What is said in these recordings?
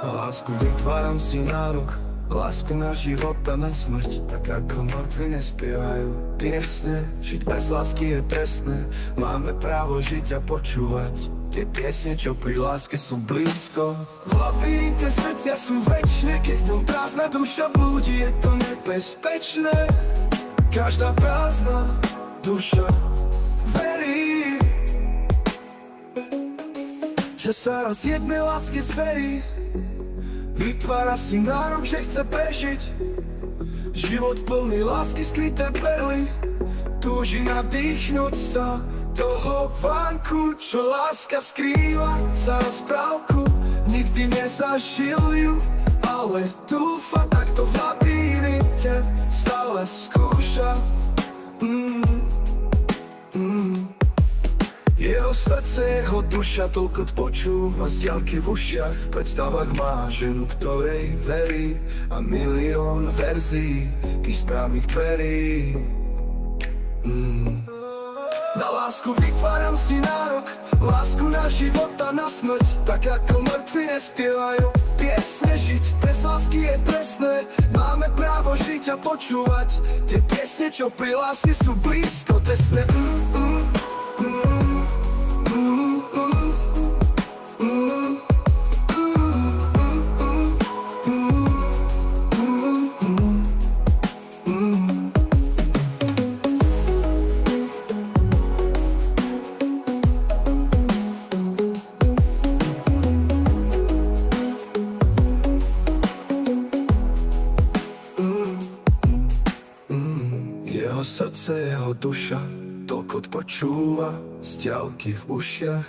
Lásku vytváram si nárok, lásku na život a na smrť. Tak ako mŕtvi nespievajú piesne, žiť bez lásky je trestné. Máme právo žiť a počúvať tie piesne, čo pri láske sú blízko. V labyrinte srdcia sú večné, keď v ňom prázdna duša blúdi, je to nebezpečné. Každá prázdna duša verí, že sa raz jednej láske zverí. Vytvára si nárok, že chce prežiť život plný lásky, skryté perly. Túži nadýchnuť sa toho vánku, čo láska skrýva za rozprávku. Nikdy nezažil ju, ale dúfa, takto v labyrinte stále skúša. Jeho srdce, jeho duša toľko počúva z diaľky v ušiach. V predstavách má ženu, ktorej verí, a milión verzií tých správnych dverí. Na lásku vytváram si nárok, lásku na život a na smrť. Tak ako mŕtvi nespievajú piesne, žiť bez lásky je trestné. Máme právo žiť a počúvať tie piesne, čo pri láske sú blízko trestné. Jeho srdce, jeho duša toľko počúva z diaľky v ušiach.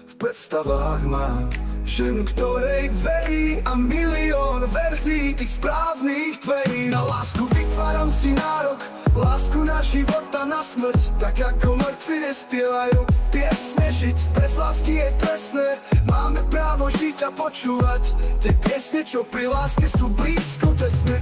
V predstavách má ženu, ktorej verí, a milión verzií tých správnych dverí. Na lásku vytváram si nárok, lásku na život a na smrť. Tak ako mŕtvi nespievajú piesne, žiť bez lásky je trestné. Máme právo žiť a počúvať tie piesne, čo pri láske sú blízko trestné.